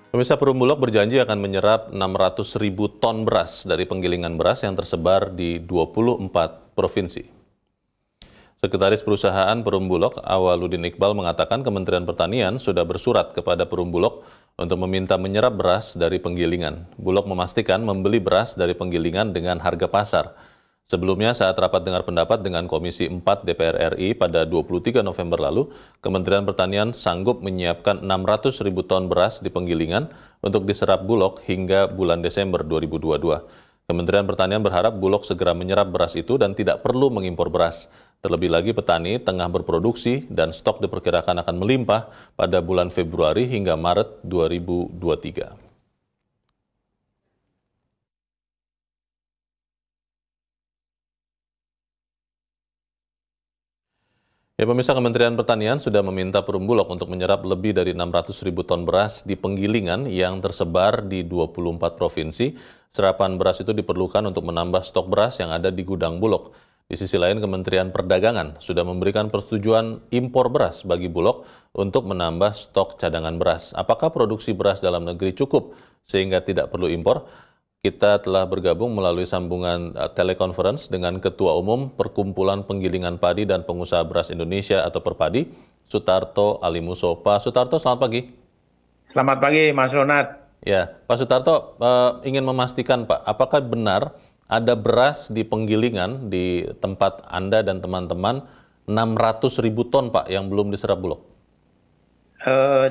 Pemirsa, Perum Bulog berjanji akan menyerap 600.000 ton beras dari penggilingan beras yang tersebar di 24 provinsi. Sekretaris Perusahaan Perum Bulog, Awaludin Iqbal, mengatakan Kementerian Pertanian sudah bersurat kepada Perum Bulog untuk meminta menyerap beras dari penggilingan. Bulog memastikan membeli beras dari penggilingan dengan harga pasar. Sebelumnya, saat rapat dengar pendapat dengan Komisi 4 DPR RI pada 23 November lalu, Kementerian Pertanian sanggup menyiapkan 600.000 ton beras di penggilingan untuk diserap Bulog hingga bulan Desember 2022. Kementerian Pertanian berharap Bulog segera menyerap beras itu dan tidak perlu mengimpor beras. Terlebih lagi petani tengah berproduksi dan stok diperkirakan akan melimpah pada bulan Februari hingga Maret 2023. Ya, pemirsa, Kementerian Pertanian sudah meminta Perum Bulog untuk menyerap lebih dari 600.000 ton beras di penggilingan yang tersebar di 24 provinsi. Serapan beras itu diperlukan untuk menambah stok beras yang ada di gudang Bulog. Di sisi lain, Kementerian Perdagangan sudah memberikan persetujuan impor beras bagi Bulog untuk menambah stok cadangan beras. Apakah produksi beras dalam negeri cukup sehingga tidak perlu impor? Kita telah bergabung melalui sambungan telekonferensi dengan Ketua Umum Perkumpulan Penggilingan Padi dan Pengusaha Beras Indonesia atau Perpadi, Sutarto Alimuso. Pak Sutarto, selamat pagi. Selamat pagi, Mas Ronald. Ya, Pak Sutarto ingin memastikan, Pak, apakah benar ada beras di penggilingan di tempat Anda dan teman-teman 600.000 ton, Pak, yang belum diserap Bulog?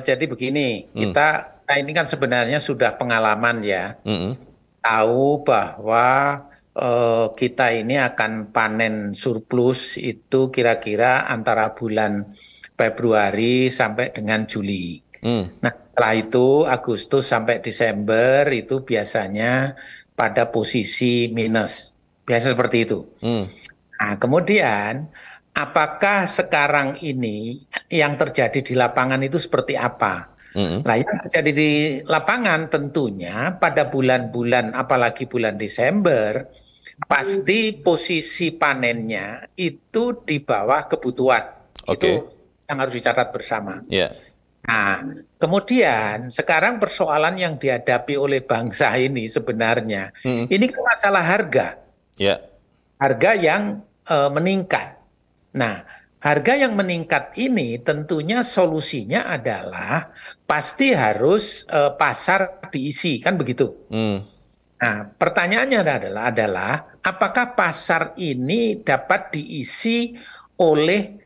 Jadi begini, kita ini kan sebenarnya sudah pengalaman ya. Tahu bahwa kita ini akan panen surplus itu kira-kira antara bulan Februari sampai dengan Juli. Nah, setelah itu Agustus sampai Desember itu biasanya pada posisi minus. Biasa seperti itu. Nah, kemudian apakah sekarang ini yang terjadi di lapangan itu seperti apa? Nah, yang terjadi di lapangan tentunya pada bulan-bulan, apalagi bulan Desember, pasti posisi panennya itu di bawah kebutuhan. Itu yang harus dicatat bersama. Nah, kemudian sekarang persoalan yang dihadapi oleh bangsa ini sebenarnya, ini kan masalah harga. Harga yang meningkat. Nah, harga yang meningkat ini tentunya solusinya adalah pasti harus pasar diisi, kan begitu. Nah, pertanyaannya adalah apakah pasar ini dapat diisi oleh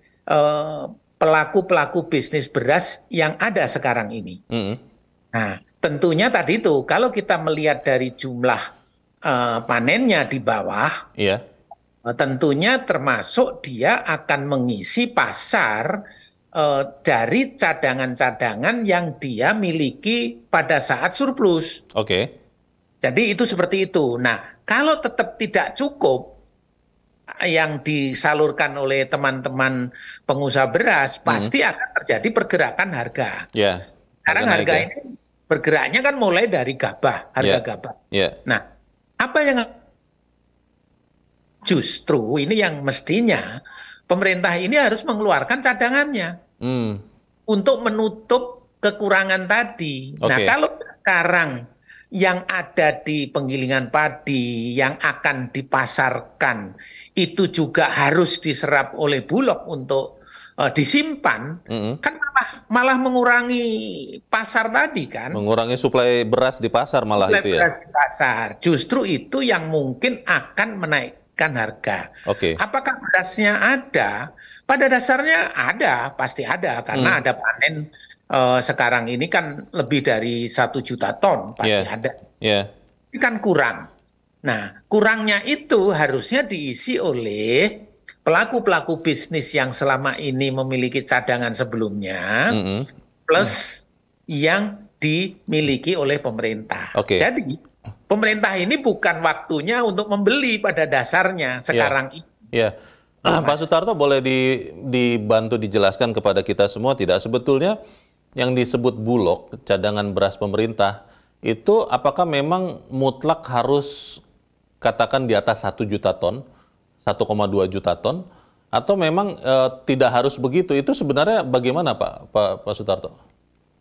pelaku-pelaku bisnis beras yang ada sekarang ini. Nah, tentunya tadi itu kalau kita melihat dari jumlah panennya di bawah, tentunya termasuk dia akan mengisi pasar dari cadangan-cadangan yang dia miliki pada saat surplus. Jadi itu seperti itu. Nah, kalau tetap tidak cukup yang disalurkan oleh teman-teman pengusaha beras, pasti akan terjadi pergerakan harga. Sekarang harga ini bergeraknya kan mulai dari gabah, harga gabah. Nah, apa yang justru ini yang mestinya pemerintah ini harus mengeluarkan cadangannya untuk menutup kekurangan tadi. Nah, kalau sekarang yang ada di penggilingan padi yang akan dipasarkan itu juga harus diserap oleh Bulog untuk disimpan, kan malah mengurangi pasar tadi kan. Mengurangi suplai beras di pasar malah itu ya? Beras di pasar. Justru itu yang mungkin akan menaikkan harga. Apakah berasnya ada? Pada dasarnya ada, pasti ada. Karena ada panen sekarang ini kan lebih dari 1 juta ton, pasti ada. Ini kan kurang. Nah, kurangnya itu harusnya diisi oleh pelaku-pelaku bisnis yang selama ini memiliki cadangan sebelumnya, plus yang dimiliki oleh pemerintah. Jadi, pemerintah ini bukan waktunya untuk membeli pada dasarnya sekarang ini. Pak Sutarto, boleh dibantu dijelaskan kepada kita semua tidak? Sebetulnya yang disebut Bulog, cadangan beras pemerintah, itu apakah memang mutlak harus katakan di atas 1 juta ton, 1,2 juta ton, atau memang tidak harus begitu? Itu sebenarnya bagaimana Pak Sutarto?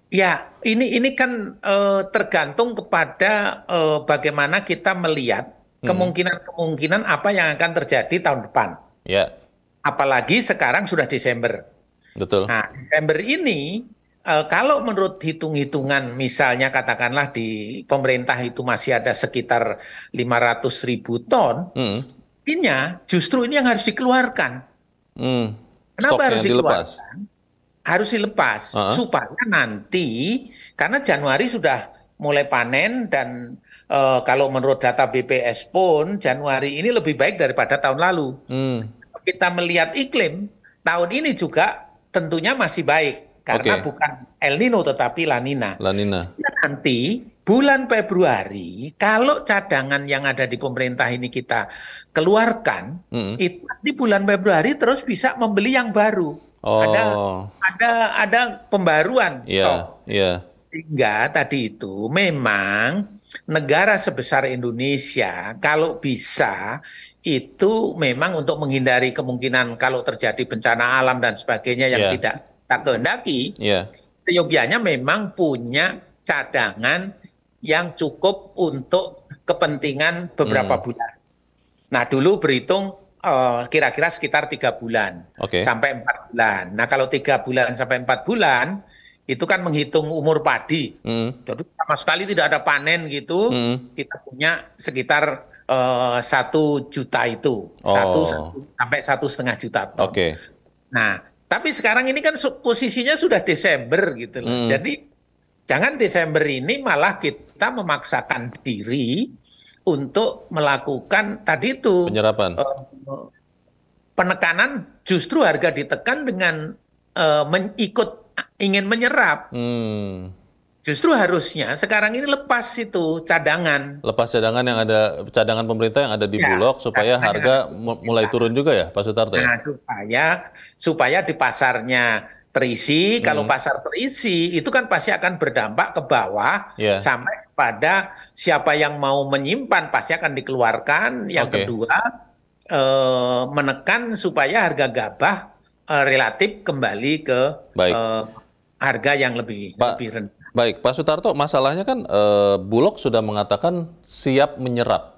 Ya, ini kan tergantung kepada bagaimana kita melihat kemungkinan-kemungkinan apa yang akan terjadi tahun depan. Ya, Apalagi sekarang sudah Desember. betul. Nah, Desember ini kalau menurut hitung-hitungan misalnya katakanlah di pemerintah itu masih ada sekitar 500.000 ton, Hmm, intinya justru ini yang harus dikeluarkan. hmm. Kenapa Stoknya harus dilepas. dikeluarkan? Harus dilepas Heeh. supaya nanti karena Januari sudah mulai panen dan kalau menurut data BPS pun Januari ini lebih baik daripada tahun lalu. Hmm, Kita melihat iklim tahun ini juga tentunya masih baik karena oke. bukan El Nino tetapi La Nina. La Nina. Sehingga nanti bulan Februari kalau cadangan yang ada di pemerintah ini kita keluarkan, Hmm. itu di bulan Februari terus bisa membeli yang baru. Ada Oh, ada pembaruan iya, stok. iya, Sehingga tadi itu memang negara sebesar Indonesia kalau bisa itu memang untuk menghindari kemungkinan kalau terjadi bencana alam dan sebagainya yang iya, tidak tak kehendaki, iya. seyogianya memang punya cadangan yang cukup untuk kepentingan beberapa Hmm, bulan. Nah, dulu berhitung kira-kira sekitar 3 bulan oke. sampai 4 bulan. Nah, kalau 3 bulan sampai 4 bulan itu kan menghitung umur padi. Hmm, Jadi sama sekali tidak ada panen gitu. hmm. Kita punya sekitar 1 juta itu, Oh, sampai 1,5 juta ton. oke. Nah, tapi sekarang ini kan posisinya sudah Desember gitu loh. Hmm. Jadi jangan Desember ini malah kita memaksakan diri untuk melakukan tadi itu Penyerapan. penekanan, justru harga ditekan dengan ingin menyerap. Hmm. Justru harusnya sekarang ini lepas itu cadangan. Lepas cadangan yang ada, cadangan pemerintah yang ada di Ya, Bulog supaya cadangan yang ada harga di mulai kita. turun juga ya, Pak Sutarto ya? Nah, supaya di pasarnya terisi, kalau Hmm. pasar terisi itu kan pasti akan berdampak ke bawah Ya, sampai pada siapa yang mau menyimpan pasti akan dikeluarkan. Yang oke. kedua, menekan supaya harga gabah relatif kembali ke Baik. eh, harga yang lebih Pak, rendah. baik, Pak Sutarto, masalahnya kan Bulog sudah mengatakan siap menyerap,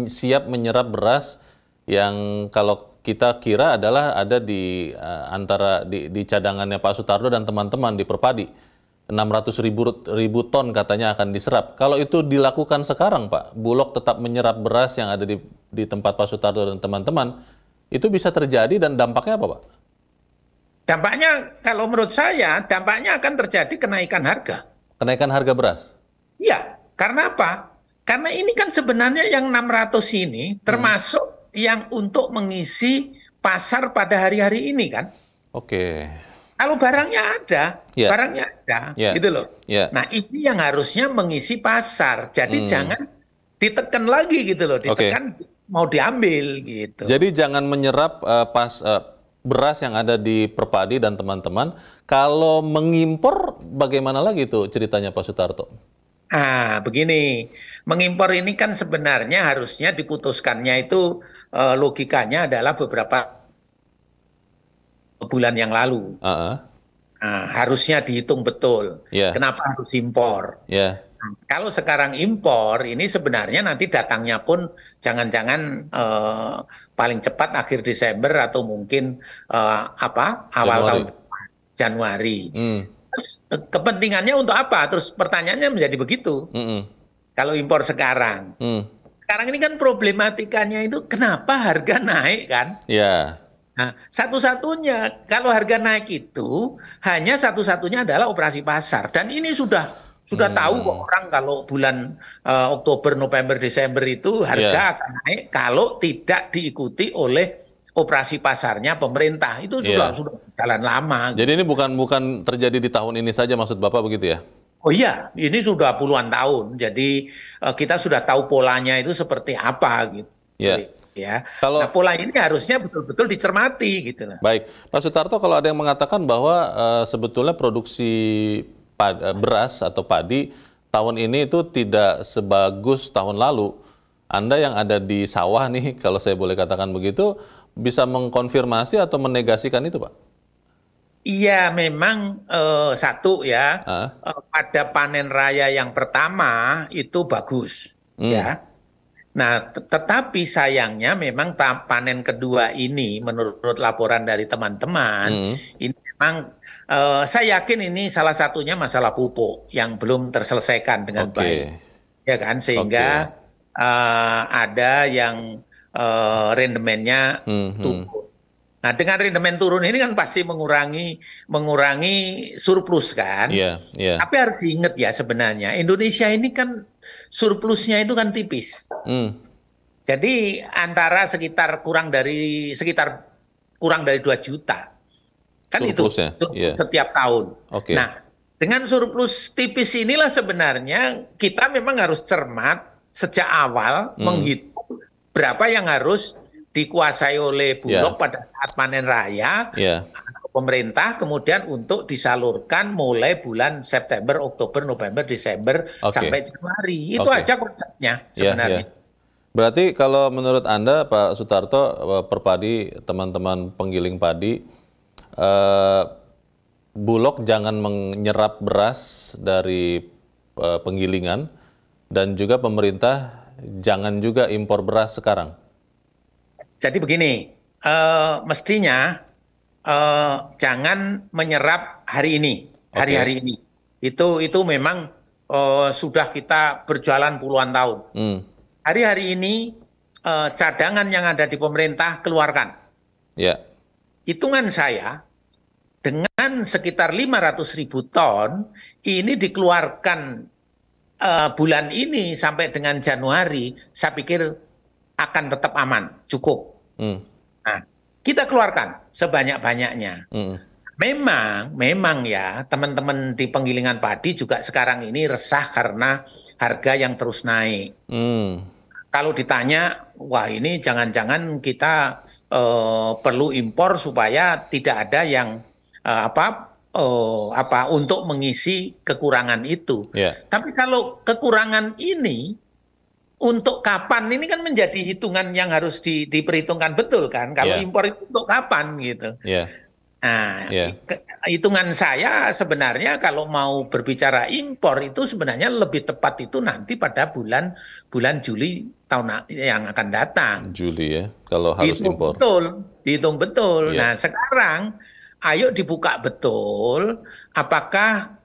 siap menyerap beras yang kalau kita kira adalah ada di antara di cadangannya Pak Sutarto dan teman-teman di Perpadi. 600.000 ton katanya akan diserap. Kalau itu dilakukan sekarang, Pak, Bulog tetap menyerap beras yang ada di tempat Pak Sutarto dan teman-teman, itu bisa terjadi dan dampaknya apa, Pak? Dampaknya, kalau menurut saya, dampaknya akan terjadi kenaikan harga. Kenaikan harga beras? Iya, karena apa? Karena ini kan sebenarnya yang 600 ini Hmm. termasuk yang untuk mengisi pasar pada hari-hari ini kan. Oke. Kalau Ya, barangnya ada, ya, gitu loh. ya. Nah, ini yang harusnya mengisi pasar. Jadi Hmm. jangan ditekan lagi gitu loh, Oke. ditekan mau diambil gitu. Jadi jangan menyerap beras yang ada di Perpadi dan teman-teman. Kalau mengimpor, bagaimana lagi itu ceritanya Pak Sutarto? Ah, begini, mengimpor ini kan sebenarnya harusnya diputuskannya itu logikanya adalah beberapa bulan yang lalu. Ah, ah. Nah, harusnya dihitung betul. Ya, Kenapa harus impor? ya, Nah, kalau sekarang impor, ini sebenarnya nanti datangnya pun jangan-jangan paling cepat akhir Desember atau mungkin awal tahun Januari. depan, Januari. Hmm, Terus, kepentingannya untuk apa? Terus pertanyaannya menjadi begitu. hmm, hmm, Kalau impor sekarang, hmm. sekarang ini kan problematikanya itu kenapa harga naik kan? Ya, Nah, satu-satunya kalau harga naik itu hanya satu-satunya adalah operasi pasar dan ini sudah tahu kok hmm, orang kalau bulan Oktober, November, Desember itu ya, harga akan naik kalau tidak diikuti oleh operasi pasarnya pemerintah. Itu sudah ya. jalan lama. Jadi ini bukan terjadi di tahun ini saja maksud Bapak begitu ya? Oh iya, ini sudah puluhan tahun. Jadi kita sudah tahu polanya itu seperti apa gitu. Ya. Ya. Nah, Kalau pola ini harusnya betul-betul dicermati gitu lah. baik, Pak Sutarto, kalau ada yang mengatakan bahwa sebetulnya produksi beras atau padi tahun ini itu tidak sebagus tahun lalu. Anda yang ada di sawah nih, kalau saya boleh katakan begitu, bisa mengkonfirmasi atau menegasikan itu, Pak? Iya, memang satu ya, Ah, pada panen raya yang pertama itu bagus, hmm, ya. Nah, tetapi sayangnya memang panen kedua ini, menurut laporan dari teman-teman, hmm, ini memang saya yakin ini salah satunya masalah pupuk yang belum terselesaikan dengan oke, baik, ya kan? oke, Sehingga ada yang rendemennya hmm, hmm, turun. Nah, dengan rendemen turun ini kan pasti mengurangi surplus kan. iya, iya, Tapi harus diingat ya sebenarnya Indonesia ini kan surplusnya itu kan tipis. hmm, Jadi antara sekitar kurang dari 2 juta. Kan itu surplusnya, iya, surplus setiap tahun. oke, Nah, dengan surplus tipis inilah sebenarnya kita memang harus cermat sejak awal hmm, menghitung berapa yang harus dikuasai oleh iya, Bulog pada saat panen raya iya, pemerintah kemudian untuk disalurkan mulai bulan September, Oktober, November, Desember oke, sampai Januari. Itu oke, aja konsepnya iya, iya. sebenarnya. Berarti kalau menurut Anda, Pak Sutarto, Perpadi, teman-teman penggiling padi, eh, Bulog jangan menyerap beras dari penggilingan dan juga pemerintah jangan juga impor beras sekarang. Jadi begini, mestinya jangan menyerap hari ini, Oke. hari-hari ini. Itu memang sudah kita berjalan puluhan tahun. Hmm. Hari-hari ini cadangan yang ada di pemerintah keluarkan. Ya. Hitungan saya dengan sekitar 500.000 ton ini dikeluarkan bulan ini sampai dengan Januari, saya pikir akan tetap aman, cukup. Hmm. Nah, kita keluarkan sebanyak-banyaknya. Hmm. Memang ya, teman-teman di penggilingan padi juga sekarang ini resah karena harga yang terus naik. Hmm. Kalau ditanya, wah ini jangan-jangan kita perlu impor supaya tidak ada yang untuk mengisi kekurangan itu. Ya. Tapi kalau kekurangan ini untuk kapan ini kan menjadi hitungan yang harus diperhitungkan betul kan? Kalau Ya. impor itu untuk kapan gitu. Ya. Nah, Ya. hitungan saya sebenarnya kalau mau berbicara impor itu sebenarnya lebih tepat itu nanti pada bulan bulan Juli tahun yang akan datang. Juli ya. Kalau harus Dihitung impor. betul, dihitung betul. Ya. Nah, sekarang ayo dibuka betul apakah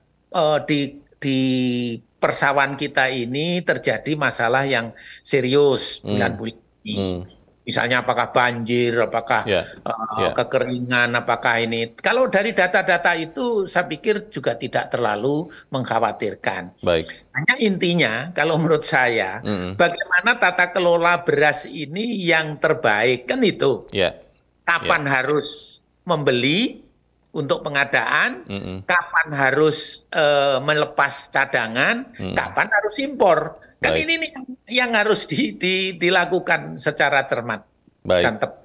di persawahan kita ini terjadi masalah yang serius Hmm. bulan-bulan ini. Hmm. Misalnya apakah banjir, apakah Ya. Ya. kekeringan, apakah ini. Kalau dari data-data itu saya pikir juga tidak terlalu mengkhawatirkan. Baik. Hanya intinya kalau menurut saya, Hmm. bagaimana tata kelola beras ini yang terbaik kan itu. Ya. Ya. Kapan harus membeli untuk pengadaan, Hmm. kapan harus melepas cadangan, Hmm. kapan harus impor. Kan Baik. ini nih yang harus dilakukan secara cermat dan Baik. tepat.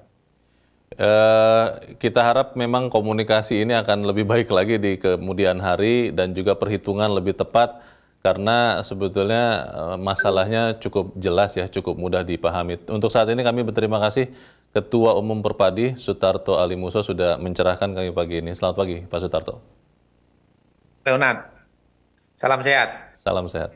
Kita harap memang komunikasi ini akan lebih baik lagi di kemudian hari dan juga perhitungan lebih tepat karena sebetulnya masalahnya cukup jelas ya, cukup mudah dipahami. Untuk saat ini kami berterima kasih Ketua Umum Perpadi Sutarto Alimuso sudah mencerahkan kami pagi ini. Selamat pagi Pak Sutarto. Leonard, salam sehat. Salam sehat.